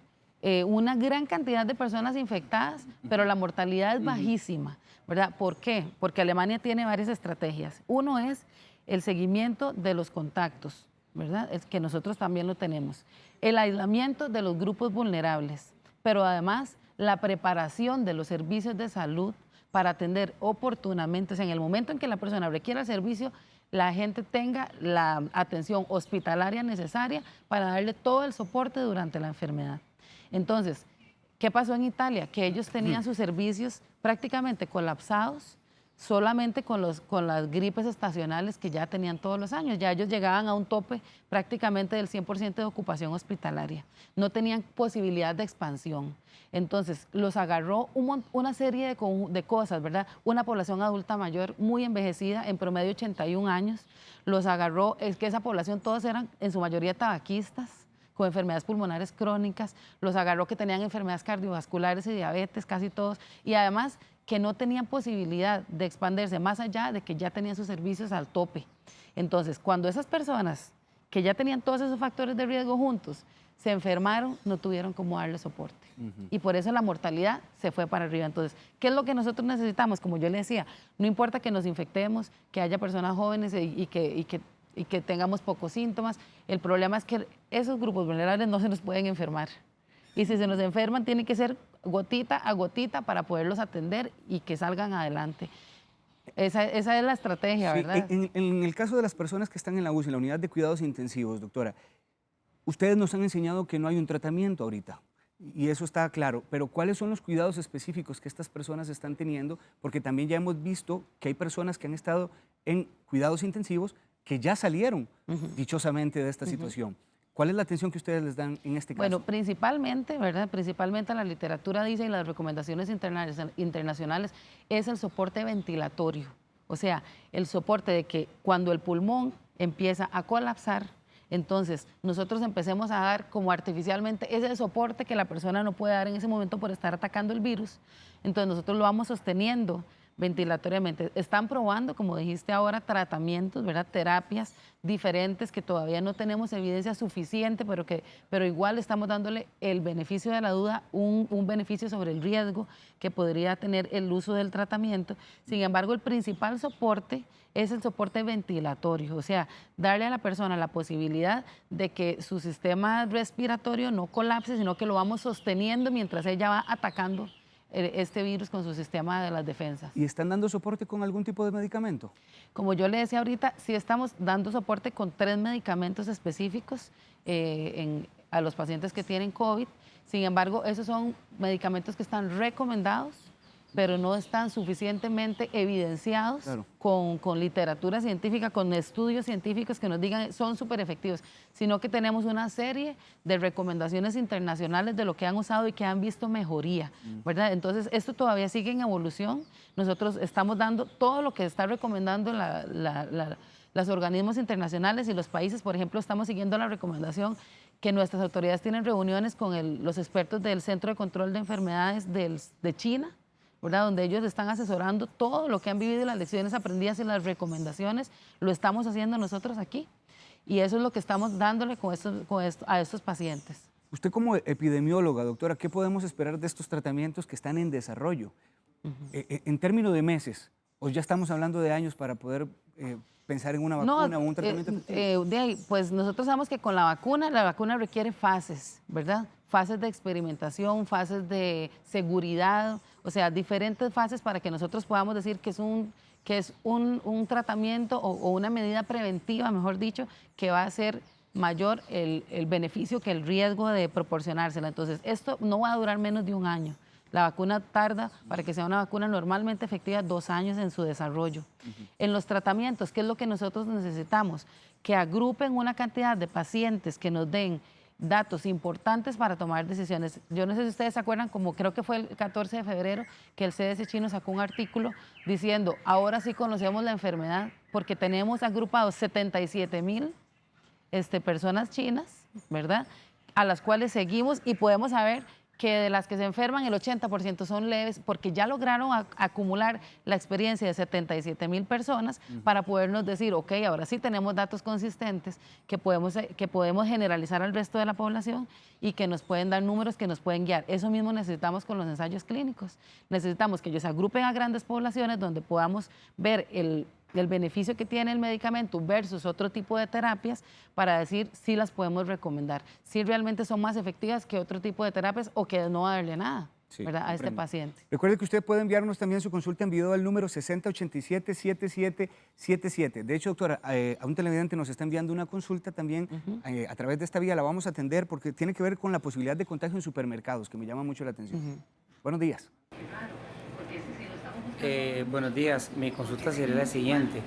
[SPEAKER 2] una gran cantidad de personas infectadas, pero la mortalidad es bajísima, ¿verdad? ¿Por qué? Porque Alemania tiene varias estrategias. Uno es el seguimiento de los contactos, ¿verdad? Es que nosotros también lo tenemos. El aislamiento de los grupos vulnerables, pero además la preparación de los servicios de salud para atender oportunamente, o sea, en el momento en que la persona requiera el servicio, la gente tenga la atención hospitalaria necesaria para darle todo el soporte durante la enfermedad. Entonces, ¿qué pasó en Italia? Que ellos tenían sus servicios prácticamente colapsados solamente con las gripes estacionales que ya tenían todos los años. Ya ellos llegaban a un tope prácticamente del 100% de ocupación hospitalaria. No tenían posibilidad de expansión. Entonces, los agarró una serie de cosas, ¿verdad? Una población adulta mayor muy envejecida, en promedio 81 años. Los agarró, es que esa población todos eran en su mayoría tabaquistas, con enfermedades pulmonares crónicas. Los agarró que tenían enfermedades cardiovasculares y diabetes, casi todos. Y además, que no tenían posibilidad de expandirse más allá de que ya tenían sus servicios al tope. Entonces, cuando esas personas que ya tenían todos esos factores de riesgo juntos se enfermaron, no tuvieron cómo darle soporte. Y por eso la mortalidad se fue para arriba. Entonces, ¿qué es lo que nosotros necesitamos? Como yo le decía, no importa que nos infectemos, que haya personas jóvenes y que tengamos pocos síntomas. El problema es que esos grupos vulnerables no se nos pueden enfermar. Y si se nos enferman, tiene que ser gotita a gotita para poderlos atender y que salgan adelante. Esa es la estrategia,
[SPEAKER 1] Sí,
[SPEAKER 2] ¿verdad?
[SPEAKER 1] en el caso de las personas que están en la UCI, en la unidad de cuidados intensivos, doctora, ustedes nos han enseñado que no hay un tratamiento ahorita, y eso está claro, pero ¿cuáles son los cuidados específicos que estas personas están teniendo? Porque también ya hemos visto que hay personas que han estado en cuidados intensivos que ya salieron dichosamente de esta situación. ¿Cuál es la atención que ustedes les dan en este caso?
[SPEAKER 2] Bueno, principalmente, ¿verdad? Principalmente la literatura dice y las recomendaciones internacionales es el soporte ventilatorio. O sea, el soporte de que cuando el pulmón empieza a colapsar, entonces nosotros empecemos a dar como artificialmente ese soporte que la persona no puede dar en ese momento por estar atacando el virus. Entonces nosotros lo vamos sosteniendo ventilatoriamente. Están probando, como dijiste ahora, tratamientos, ¿verdad? Terapias diferentes que todavía no tenemos evidencia suficiente, pero igual estamos dándole el beneficio de la duda, un beneficio sobre el riesgo que podría tener el uso del tratamiento. Sin embargo, el principal soporte es el soporte ventilatorio, o sea, darle a la persona la posibilidad de que su sistema respiratorio no colapse, sino que lo vamos sosteniendo mientras ella va atacando este virus con su sistema de las defensas.
[SPEAKER 1] ¿Y están dando soporte con algún tipo de medicamento?
[SPEAKER 2] Como yo le decía ahorita, sí estamos dando soporte con 3 medicamentos específicos a los pacientes que tienen COVID. Sin embargo, esos son medicamentos que están recomendados, pero no están suficientemente evidenciados con literatura científica, con estudios científicos que nos digan son súper efectivos, sino que tenemos una serie de recomendaciones internacionales de lo que han usado y que han visto mejoría, ¿verdad? Entonces, esto todavía sigue en evolución. Nosotros estamos dando todo lo que está recomendando los organismos internacionales y los países. Por ejemplo, estamos siguiendo la recomendación que nuestras autoridades tienen reuniones con los expertos del Centro de Control de Enfermedades de China, ¿verdad? Donde ellos están asesorando todo lo que han vivido, las lecciones aprendidas y las recomendaciones, lo estamos haciendo nosotros aquí. Y eso es lo que estamos dándole a estos pacientes.
[SPEAKER 1] Usted como epidemióloga, doctora, ¿qué podemos esperar de estos tratamientos que están en desarrollo? En términos de meses, ¿o ya estamos hablando de años para poder pensar en una vacuna o un tratamiento efectivo?
[SPEAKER 2] Pues nosotros sabemos que con la vacuna requiere fases, ¿verdad? Fases de experimentación, fases de seguridad, o sea, diferentes fases para que nosotros podamos decir que es un tratamiento o una medida preventiva, mejor dicho, que va a ser mayor el beneficio que el riesgo de proporcionársela. Entonces, esto no va a durar menos de un año. La vacuna tarda, para que sea una vacuna normalmente efectiva, 2 años en su desarrollo. En los tratamientos, ¿qué es lo que nosotros necesitamos? Que agrupen una cantidad de pacientes que nos den datos importantes para tomar decisiones. Yo no sé si ustedes se acuerdan, como creo que fue el 14 de febrero, que el CDC chino sacó un artículo diciendo, ahora sí conocemos la enfermedad, porque tenemos agrupados 77,000 personas chinas, ¿verdad? A las cuales seguimos y podemos saber que de las que se enferman el 80% son leves, porque ya lograron acumular la experiencia de 77,000 personas para podernos decir, ok, ahora sí tenemos datos consistentes que podemos generalizar al resto de la población y que nos pueden dar números que nos pueden guiar. Eso mismo necesitamos con los ensayos clínicos. Necesitamos que ellos agrupen a grandes poblaciones donde podamos ver el beneficio que tiene el medicamento versus otro tipo de terapias para decir si las podemos recomendar, si realmente son más efectivas que otro tipo de terapias o que no darle nada, ¿verdad? A este paciente.
[SPEAKER 1] Recuerde que usted puede enviarnos también su consulta en video al número 6087-7777. De hecho, doctora, a un televidente nos está enviando una consulta también. A través de esta vía la vamos a atender porque tiene que ver con la posibilidad de contagio en supermercados, que me llama mucho la atención. Buenos días.
[SPEAKER 3] Buenos días, mi consulta sería la siguiente.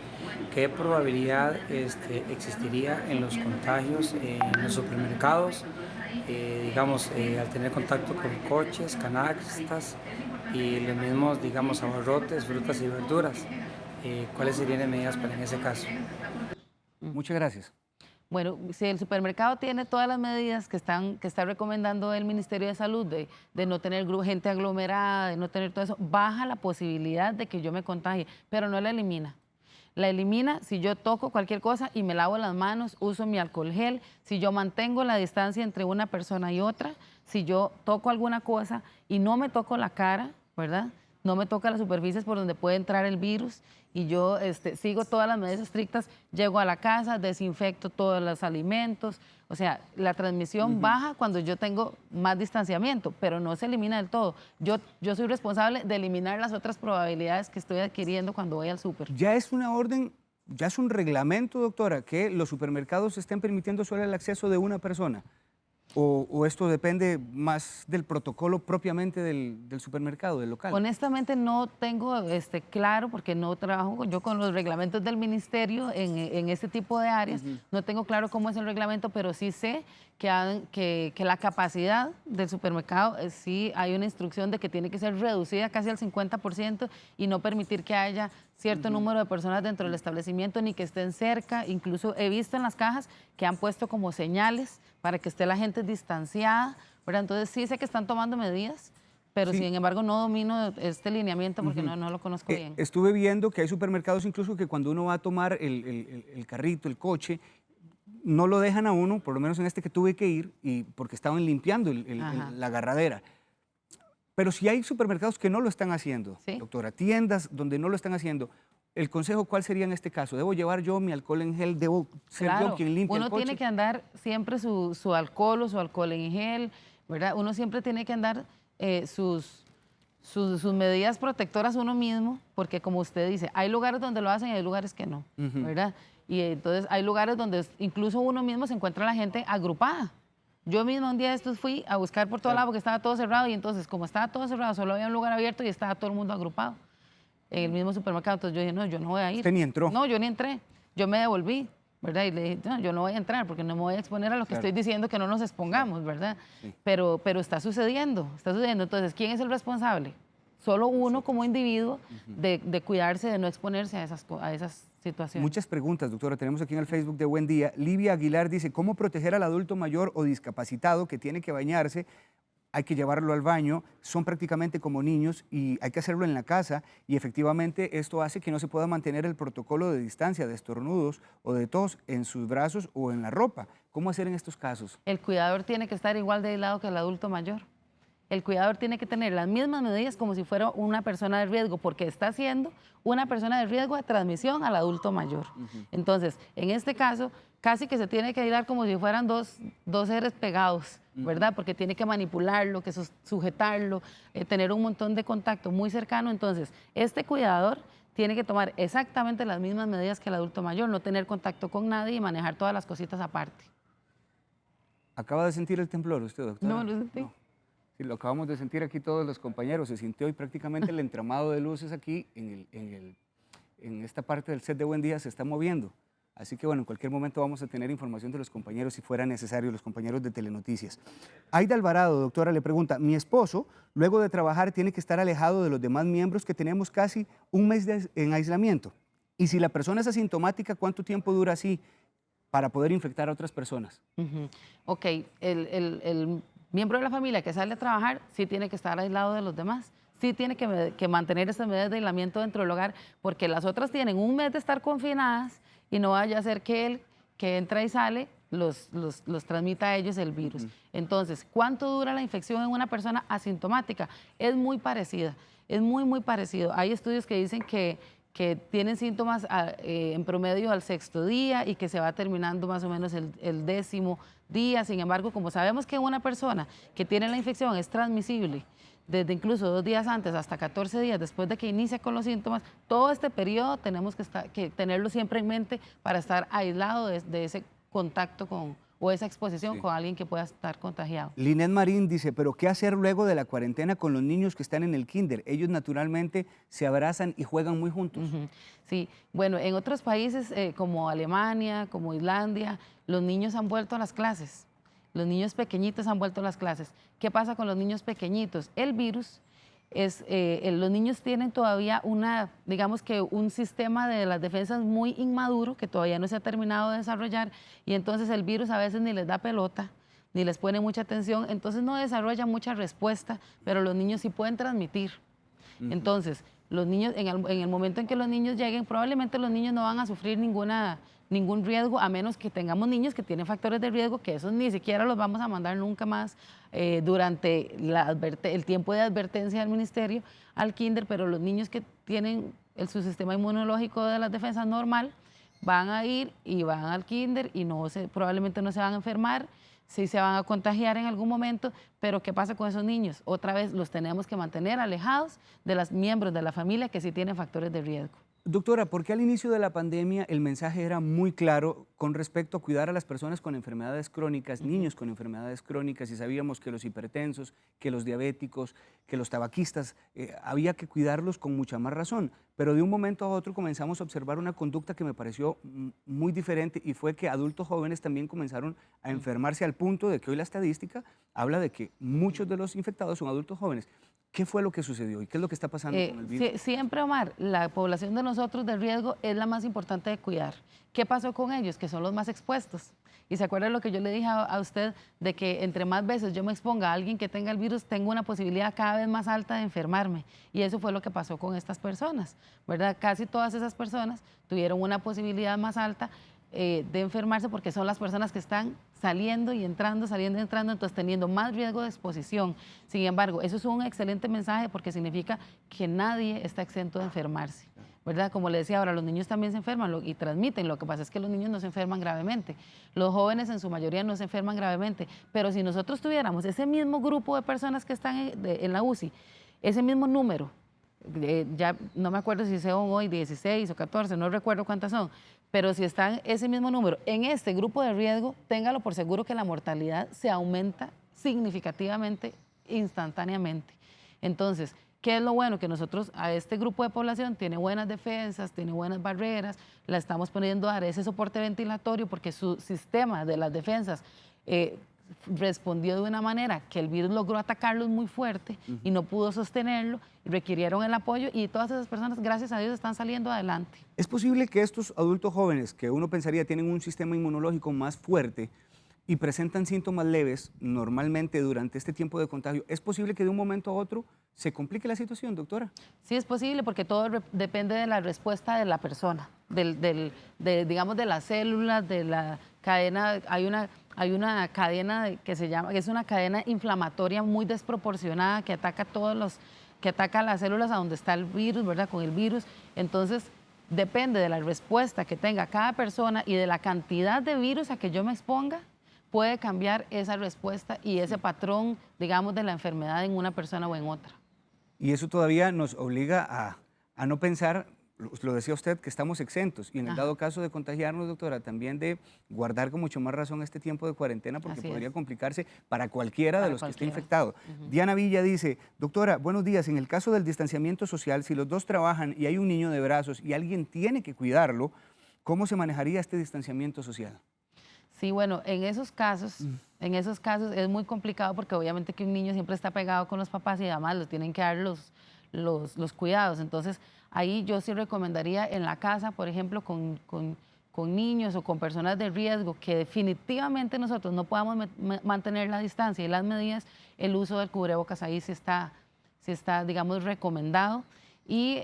[SPEAKER 3] ¿Qué probabilidad existiría en los contagios en los supermercados, al tener contacto con coches, canastas y los mismos, abarrotes, frutas y verduras? ¿Cuáles serían las medidas para en ese caso?
[SPEAKER 1] Muchas gracias.
[SPEAKER 2] Bueno, si el supermercado tiene todas las medidas que está recomendando el Ministerio de Salud de no tener gente aglomerada, de no tener todo eso, baja la posibilidad de que yo me contagie, pero no la elimina. La elimina si yo toco cualquier cosa y me lavo las manos, uso mi alcohol gel, si yo mantengo la distancia entre una persona y otra, si yo toco alguna cosa y no me toco la cara, ¿verdad? no me toca las superficies por donde puede entrar el virus y yo sigo todas las medidas estrictas, llego a la casa, desinfecto todos los alimentos, o sea, la transmisión baja cuando yo tengo más distanciamiento, pero no se elimina del todo. Yo soy responsable de eliminar las otras probabilidades que estoy adquiriendo cuando voy al súper.
[SPEAKER 1] Ya es una orden, ya es un reglamento, doctora, que los supermercados estén permitiendo solo el acceso de una persona. ¿O esto depende más del protocolo propiamente del supermercado, del local?
[SPEAKER 2] Honestamente no tengo claro, porque no trabajo yo con los reglamentos del ministerio en este tipo de áreas, no tengo claro cómo es el reglamento, pero sí sé que la capacidad del supermercado, sí hay una instrucción de que tiene que ser reducida casi al 50% y no permitir que haya cierto número de personas dentro del establecimiento ni que estén cerca. Incluso he visto en las cajas que han puesto como señales para que esté la gente distanciada, ¿verdad? Entonces sí sé que están tomando medidas, pero sin embargo no domino este lineamiento porque no lo conozco bien.
[SPEAKER 1] Estuve viendo que hay supermercados incluso que cuando uno va a tomar el carrito, el coche, no lo dejan a uno, por lo menos en este que tuve que ir, porque estaban limpiando la agarradera. Pero si hay supermercados que no lo están haciendo, doctora, tiendas donde no lo están haciendo, ¿el consejo cuál sería en este caso? ¿Debo llevar yo mi alcohol en gel? ¿Debo ser yo quien limpie el coche?
[SPEAKER 2] Uno tiene que andar siempre su alcohol o su alcohol en gel, ¿verdad? Uno siempre tiene que andar sus medidas protectoras uno mismo, porque como usted dice, hay lugares donde lo hacen y hay lugares que no, ¿verdad? Y entonces hay lugares donde incluso uno mismo se encuentra la gente agrupada. Yo mismo un día de estos fui a buscar por todo lado porque estaba todo cerrado y entonces como estaba todo cerrado solo había un lugar abierto y estaba todo el mundo agrupado en el mismo supermercado. Entonces yo dije, no, yo no voy a ir.
[SPEAKER 1] ¿Usted ni entró?
[SPEAKER 2] No, yo ni entré. Yo me devolví, ¿verdad? Y le dije, no, yo no voy a entrar porque no me voy a exponer a lo que estoy diciendo que no nos expongamos, ¿verdad? Sí. Pero está sucediendo, está sucediendo. Entonces, ¿quién es el responsable? Solo uno como individuo de cuidarse, de no exponerse a esas situaciones.
[SPEAKER 1] Muchas preguntas, doctora. Tenemos aquí en el Facebook de Buen Día. Livia Aguilar dice, ¿cómo proteger al adulto mayor o discapacitado que tiene que bañarse? Hay que llevarlo al baño, son prácticamente como niños y hay que hacerlo en la casa y efectivamente esto hace que no se pueda mantener el protocolo de distancia de estornudos o de tos en sus brazos o en la ropa. ¿Cómo hacer en estos casos?
[SPEAKER 2] El cuidador tiene que estar igual de aislado que el adulto mayor. El cuidador tiene que tener las mismas medidas como si fuera una persona de riesgo, porque está siendo una persona de riesgo de transmisión al adulto mayor. Entonces, en este caso, casi que se tiene que aislar como si fueran dos seres pegados, ¿verdad? Porque tiene que manipularlo, que sujetarlo, tener un montón de contacto muy cercano. Entonces, este cuidador tiene que tomar exactamente las mismas medidas que el adulto mayor, no tener contacto con nadie y manejar todas las cositas aparte.
[SPEAKER 1] ¿Acaba de sentir el temblor usted, doctora?
[SPEAKER 2] No, lo sentí.
[SPEAKER 1] No. Sí, lo acabamos de sentir aquí todos los compañeros. Se sintió y prácticamente el entramado de luces aquí en esta parte del set de Buen Día se está moviendo. Así que bueno, en cualquier momento vamos a tener información de los compañeros si fuera necesario, los compañeros de Telenoticias. Aida Alvarado, doctora, le pregunta, mi esposo, luego de trabajar, tiene que estar alejado de los demás miembros que tenemos casi un mes en aislamiento. Y si la persona es asintomática, ¿cuánto tiempo dura así para poder infectar a otras personas?
[SPEAKER 2] Ok, el miembro de la familia que sale a trabajar sí tiene que estar aislado de los demás. Sí tiene que mantener estas medidas de aislamiento dentro del hogar, porque las otras tienen un mes de estar confinadas y no vaya a ser que él, que entra y sale, los transmita a ellos el virus. Entonces, ¿cuánto dura la infección en una persona asintomática? Es muy parecida, es muy parecido. Hay estudios que dicen que tienen síntomas en promedio al 6º día y que se va terminando más o menos el 10º día. Sin embargo, como sabemos que una persona que tiene la infección es transmisible desde incluso 2 días antes hasta 14 días después de que inicia con los síntomas, todo este periodo tenemos que tenerlo siempre en mente para estar aislado de ese contacto o esa exposición con alguien que pueda estar contagiado.
[SPEAKER 1] Linet Marín dice, pero ¿qué hacer luego de la cuarentena con los niños que están en el kinder? Ellos naturalmente se abrazan y juegan muy juntos.
[SPEAKER 2] Sí, bueno, en otros países como Alemania, como Islandia, los niños han vuelto a las clases. Los niños pequeñitos han vuelto a las clases. ¿Qué pasa con los niños pequeñitos? El virus los niños tienen todavía digamos que un sistema de las defensas muy inmaduro que todavía no se ha terminado de desarrollar y entonces el virus a veces ni les da pelota, ni les pone mucha atención, entonces no desarrolla mucha respuesta, pero los niños sí pueden transmitir. Entonces, Los niños, en el momento en que los niños lleguen, probablemente los niños no van a sufrir ningún riesgo, a menos que tengamos niños que tienen factores de riesgo, que esos ni siquiera los vamos a mandar nunca más durante el tiempo de advertencia del ministerio al kinder, pero los niños que tienen su sistema inmunológico de las defensas normal, van a ir y van al kinder y probablemente no se van a enfermar, sí se van a contagiar en algún momento, pero ¿qué pasa con esos niños? Otra vez los tenemos que mantener alejados de los miembros de la familia que sí tienen factores de riesgo.
[SPEAKER 1] Doctora, ¿por qué al inicio de la pandemia el mensaje era muy claro con respecto a cuidar a las personas con enfermedades crónicas, niños con enfermedades crónicas, y sabíamos que los hipertensos, que los diabéticos, que los tabaquistas, había que cuidarlos con mucha más razón? Pero de un momento a otro comenzamos a observar una conducta que me pareció muy diferente, y fue que adultos jóvenes también comenzaron a enfermarse al punto de que hoy la estadística habla de que muchos de los infectados son adultos jóvenes. ¿Qué fue lo que sucedió y qué es lo que está pasando con el virus?
[SPEAKER 2] Siempre, Omar, la población de nosotros de riesgo es la más importante de cuidar. ¿Qué pasó con ellos? Que son los más expuestos. Y se acuerda lo que yo le dije a usted, de que entre más veces yo me exponga a alguien que tenga el virus, tengo una posibilidad cada vez más alta de enfermarme. Y eso fue lo que pasó con estas personas, ¿verdad? Casi todas esas personas tuvieron una posibilidad más alta de enfermarse, porque son las personas que están saliendo y entrando, entonces teniendo más riesgo de exposición. Sin embargo, eso es un excelente mensaje, porque significa que nadie está exento de enfermarse, ¿verdad? Como le decía ahora, los niños también se enferman y transmiten. Lo que pasa es que los niños no se enferman gravemente. Los jóvenes en su mayoría no se enferman gravemente. Pero si nosotros tuviéramos ese mismo grupo de personas que están en la UCI, ese mismo número, ya no me acuerdo si son hoy 16 o 14, no recuerdo cuántas son, pero si están ese mismo número en este grupo de riesgo, téngalo por seguro que la mortalidad se aumenta significativamente, instantáneamente. Entonces, ¿qué es lo bueno? Que nosotros a este grupo de población tiene buenas defensas, tiene buenas barreras, la estamos poniendo a dar ese soporte ventilatorio, porque su sistema de las defensas respondió de una manera que el virus logró atacarlos muy fuerte y no pudo sostenerlo, y requirieron el apoyo, y todas esas personas, gracias a Dios, están saliendo adelante.
[SPEAKER 1] ¿Es posible que estos adultos jóvenes, que uno pensaría tienen un sistema inmunológico más fuerte y presentan síntomas leves normalmente durante este tiempo de contagio, es posible que de un momento a otro se complique la situación, doctora?
[SPEAKER 2] Sí, es posible, porque todo depende de la respuesta de la persona, digamos, de las células, de la cadena. Hay una cadena que es una cadena inflamatoria muy desproporcionada que ataca que ataca las células a donde está el virus, ¿verdad? Con el virus. Entonces, depende de la respuesta que tenga cada persona y de la cantidad de virus a que yo me exponga, puede cambiar esa respuesta y ese patrón, digamos, de la enfermedad en una persona o en otra.
[SPEAKER 1] Y eso todavía nos obliga a no pensar, lo decía usted, que estamos exentos, y en el dado caso de contagiarnos, doctora, también de guardar con mucho más razón este tiempo de cuarentena, porque podría complicarse para cualquiera de los que esté infectado. Diana Villa dice: doctora, buenos días, en el caso del distanciamiento social, si los dos trabajan y hay un niño de brazos y alguien tiene que cuidarlo, ¿cómo se manejaría este distanciamiento social?
[SPEAKER 2] Sí, bueno, en esos casos es muy complicado, porque obviamente que un niño siempre está pegado con los papás y además los tienen que dar los cuidados. Entonces, ahí yo sí recomendaría en la casa, por ejemplo, con niños o con personas de riesgo, que definitivamente nosotros no podamos mantener la distancia y las medidas, el uso del cubrebocas ahí sí está, digamos, recomendado. Y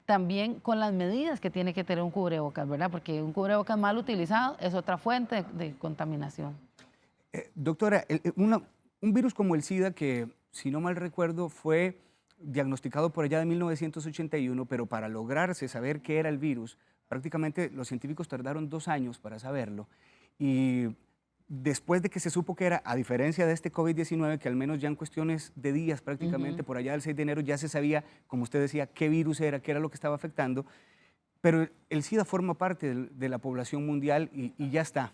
[SPEAKER 2] también con las medidas que tiene que tener un cubrebocas, ¿verdad? Porque un cubrebocas mal utilizado es otra fuente de contaminación.
[SPEAKER 1] Doctora, un virus como el SIDA, que si no mal recuerdo fue diagnosticado por allá de 1981, pero para lograrse saber qué era el virus, prácticamente los científicos tardaron 2 años para saberlo. Y después de que se supo que era, a diferencia de este COVID-19, que al menos ya en cuestiones de días prácticamente, por allá del 6 de enero ya se sabía, como usted decía, qué virus era, qué era lo que estaba afectando, pero el SIDA forma parte de la población mundial y ya está.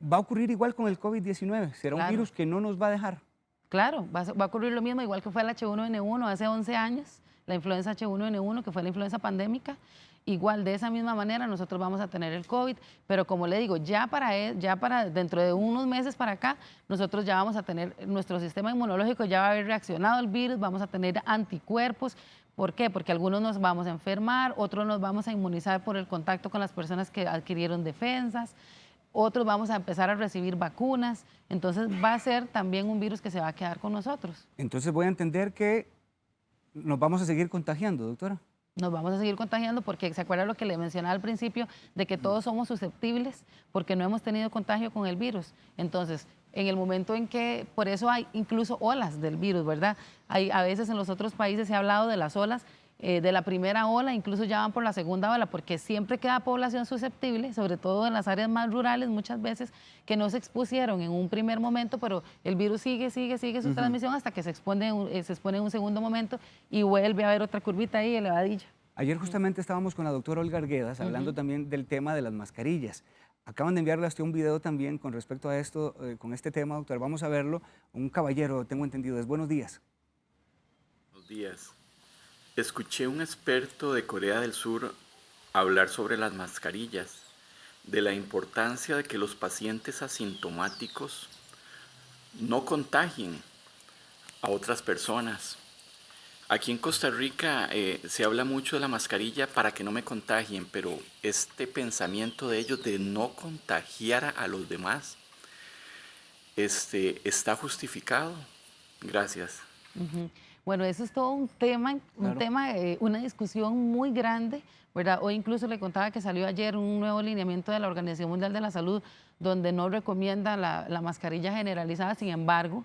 [SPEAKER 1] ¿Va a ocurrir igual con el COVID-19? ¿Será un virus que no nos va a dejar?
[SPEAKER 2] Claro, va a ocurrir lo mismo, igual que fue el H1N1 hace 11 años, la influenza H1N1, que fue la influenza pandémica. Igual, de esa misma manera, nosotros vamos a tener el COVID, pero como le digo, ya para dentro de unos meses para acá, nosotros ya vamos a tener, nuestro sistema inmunológico ya va a haber reaccionado al virus, vamos a tener anticuerpos. ¿Por qué? Porque algunos nos vamos a enfermar, otros nos vamos a inmunizar por el contacto con las personas que adquirieron defensas, otros vamos a empezar a recibir vacunas. Entonces va a ser también un virus que se va a quedar con nosotros.
[SPEAKER 1] Entonces voy a entender que ¿nos vamos a seguir contagiando, doctora?
[SPEAKER 2] Nos vamos a seguir contagiando porque se acuerda lo que le mencionaba al principio, de que todos somos susceptibles porque no hemos tenido contagio con el virus. Entonces, en el momento en que, por eso hay incluso olas del virus, ¿verdad? A veces en los otros países se ha hablado de las olas, de la primera ola, incluso ya van por la segunda ola, porque siempre queda población susceptible, sobre todo en las áreas más rurales, muchas veces que no se expusieron en un primer momento, pero el virus sigue su transmisión hasta que se expone en un segundo momento y vuelve a haber otra curvita ahí elevadilla.
[SPEAKER 1] Ayer justamente estábamos con la doctora Olga Arguedas hablando también del tema de las mascarillas. Acaban de enviarle a usted un video también con respecto a esto, con este tema, doctor. Vamos a verlo. Un caballero, tengo entendido, es buenos días.
[SPEAKER 4] Buenos días. Escuché a un experto de Corea del Sur hablar sobre las mascarillas, de la importancia de que los pacientes asintomáticos no contagien a otras personas. Aquí en Costa Rica se habla mucho de la mascarilla para que no me contagien, pero este pensamiento de ellos de no contagiar a los demás está justificado. Gracias.
[SPEAKER 2] Bueno, eso es todo un tema, una discusión muy grande, ¿verdad? Hoy incluso le contaba que salió ayer un nuevo lineamiento de la Organización Mundial de la Salud donde no recomienda la mascarilla generalizada. Sin embargo,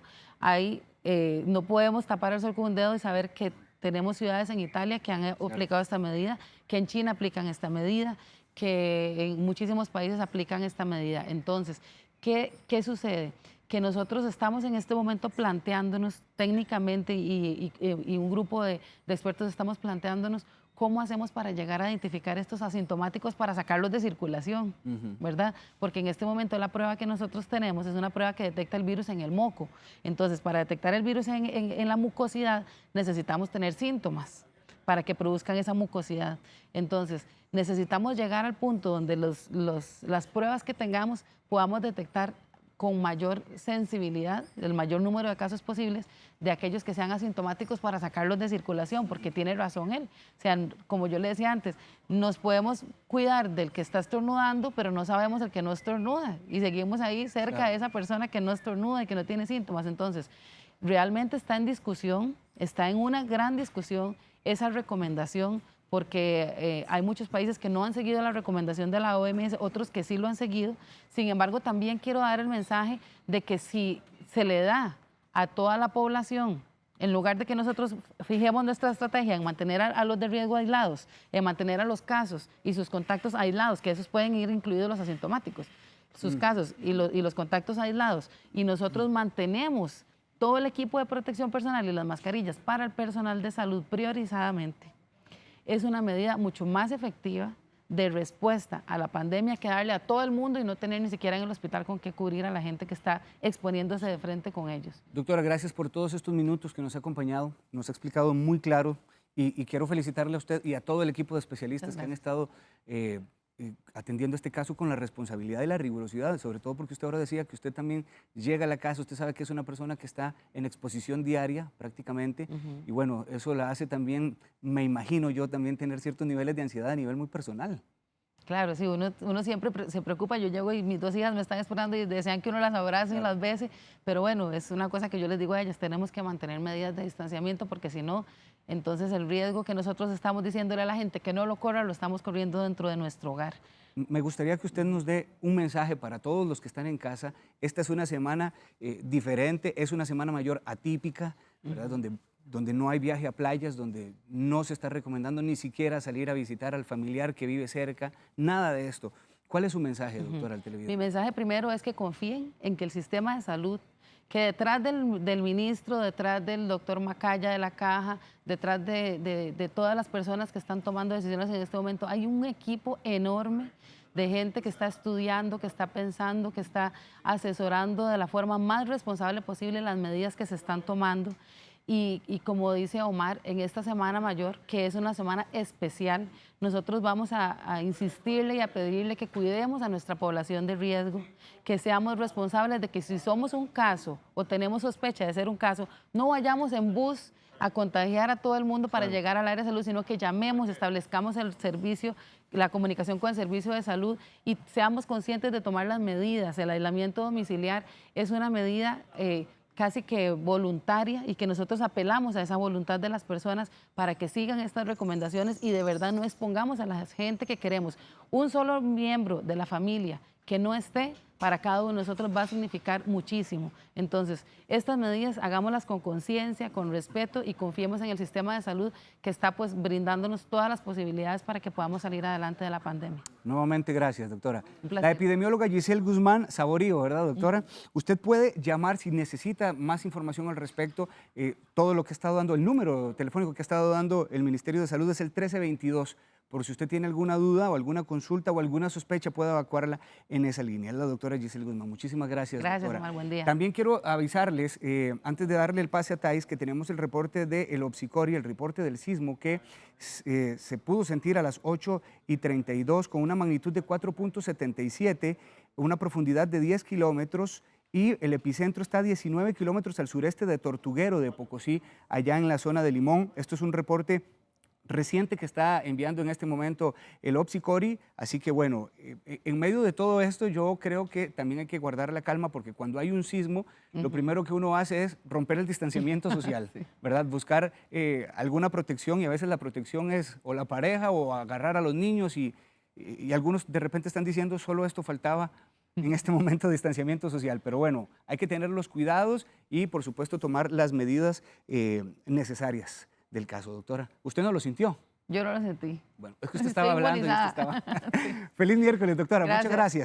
[SPEAKER 2] no podemos tapar el sol con un dedo y saber que tenemos ciudades en Italia que han aplicado esta medida, que en China aplican esta medida, que en muchísimos países aplican esta medida. Entonces, ¿qué sucede? Que nosotros estamos en este momento planteándonos técnicamente y un grupo de expertos estamos planteándonos cómo hacemos para llegar a identificar estos asintomáticos para sacarlos de circulación, ¿verdad? Porque en este momento la prueba que nosotros tenemos es una prueba que detecta el virus en el moco. Entonces, para detectar el virus en la mucosidad necesitamos tener síntomas para que produzcan esa mucosidad. Entonces, necesitamos llegar al punto donde las pruebas que tengamos podamos detectar con mayor sensibilidad, el mayor número de casos posibles, de aquellos que sean asintomáticos para sacarlos de circulación, porque tiene razón él. O sea, como yo le decía antes, nos podemos cuidar del que está estornudando, pero no sabemos el que no estornuda, y seguimos ahí cerca de esa persona que no estornuda y que no tiene síntomas. Entonces, realmente está en discusión, está en una gran discusión esa recomendación, porque hay muchos países que no han seguido la recomendación de la OMS, otros que sí lo han seguido. Sin embargo, también quiero dar el mensaje de que si se le da a toda la población, en lugar de que nosotros fijemos nuestra estrategia en mantener a los de riesgo aislados, en mantener a los casos y sus contactos aislados, que esos pueden ir incluidos los asintomáticos, sus casos y los contactos aislados, y nosotros mantenemos todo el equipo de protección personal y las mascarillas para el personal de salud priorizadamente, es una medida mucho más efectiva de respuesta a la pandemia que darle a todo el mundo y no tener ni siquiera en el hospital con qué cubrir a la gente que está exponiéndose de frente con ellos.
[SPEAKER 1] Doctora, gracias por todos estos minutos que nos ha acompañado, nos ha explicado muy claro y quiero felicitarle a usted y a todo el equipo de especialistas que han estado atendiendo este caso con la responsabilidad y la rigurosidad, sobre todo porque usted ahora decía que usted también llega a la casa, usted sabe que es una persona que está en exposición diaria prácticamente, y bueno, eso la hace también, me imagino yo, también tener ciertos niveles de ansiedad a nivel muy personal.
[SPEAKER 2] Claro, sí, uno siempre se preocupa. Yo llego y mis 2 hijas me están esperando y desean que uno las abrace y las bese, pero bueno, es una cosa que yo les digo a ellas, tenemos que mantener medidas de distanciamiento porque si no, entonces el riesgo que nosotros estamos diciéndole a la gente que no lo corra, lo estamos corriendo dentro de nuestro hogar.
[SPEAKER 1] Me gustaría que usted nos dé un mensaje para todos los que están en casa. Esta es una semana diferente, es una semana mayor atípica, ¿verdad? Donde no hay viaje a playas, donde no se está recomendando ni siquiera salir a visitar al familiar que vive cerca, nada de esto. ¿Cuál es su mensaje, doctora, al televidente?
[SPEAKER 2] Mi mensaje primero es que confíen en que el sistema de salud, que detrás del ministro, detrás del doctor Macaya de la Caja, detrás de todas las personas que están tomando decisiones en este momento, hay un equipo enorme de gente que está estudiando, que está pensando, que está asesorando de la forma más responsable posible las medidas que se están tomando. Y como dice Omar, en esta Semana Mayor, que es una semana especial, nosotros vamos a insistirle y a pedirle que cuidemos a nuestra población de riesgo, que seamos responsables de que si somos un caso o tenemos sospecha de ser un caso, no vayamos en bus a contagiar a todo el mundo para llegar al área de salud, sino que llamemos, establezcamos el servicio, la comunicación con el servicio de salud y seamos conscientes de tomar las medidas. El aislamiento domiciliar es una medida que casi que voluntaria y que nosotros apelamos a esa voluntad de las personas para que sigan estas recomendaciones y de verdad no expongamos a la gente que queremos. Un solo miembro de la familia que no esté, para cada uno de nosotros va a significar muchísimo. Entonces, estas medidas hagámoslas con conciencia, con respeto y confiemos en el sistema de salud que está pues brindándonos todas las posibilidades para que podamos salir adelante de la pandemia.
[SPEAKER 1] Nuevamente, gracias, doctora.
[SPEAKER 2] Un placer.
[SPEAKER 1] La epidemióloga Giselle Guzmán Saborío, ¿verdad, doctora? Usted puede llamar si necesita más información al respecto. Todo lo que ha estado dando, el número telefónico que ha estado dando el Ministerio de Salud es el 1322. Por si usted tiene alguna duda o alguna consulta o alguna sospecha, puede evacuarla en esa línea. Es la doctora Giselle Guzmán. Muchísimas gracias,
[SPEAKER 2] Gracias,
[SPEAKER 1] doctora.
[SPEAKER 2] Omar, buen día.
[SPEAKER 1] También quiero avisarles, antes de darle el pase a Thais, que tenemos el reporte del Opsicori, el reporte del sismo que se pudo sentir a las 8:32 con una magnitud de 4.77, una profundidad de 10 kilómetros y el epicentro está a 19 kilómetros al sureste de Tortuguero, de Pocosí, allá en la zona de Limón. Esto es un reporte reciente que está enviando en este momento el Opsicori, así que bueno, en medio de todo esto yo creo que también hay que guardar la calma porque cuando hay un sismo, lo primero que uno hace es romper el distanciamiento social, ¿verdad? Buscar alguna protección y a veces la protección es o la pareja o agarrar a los niños y algunos de repente están diciendo solo esto faltaba en este momento de distanciamiento social, pero bueno, hay que tener los cuidados y por supuesto tomar las medidas necesarias del caso, doctora. ¿Usted no lo sintió?
[SPEAKER 2] Yo no lo sentí.
[SPEAKER 1] Bueno, es que usted estaba hablando y usted
[SPEAKER 2] inmunizada.
[SPEAKER 1] estaba... Feliz miércoles, doctora.
[SPEAKER 2] Gracias.
[SPEAKER 1] Muchas gracias.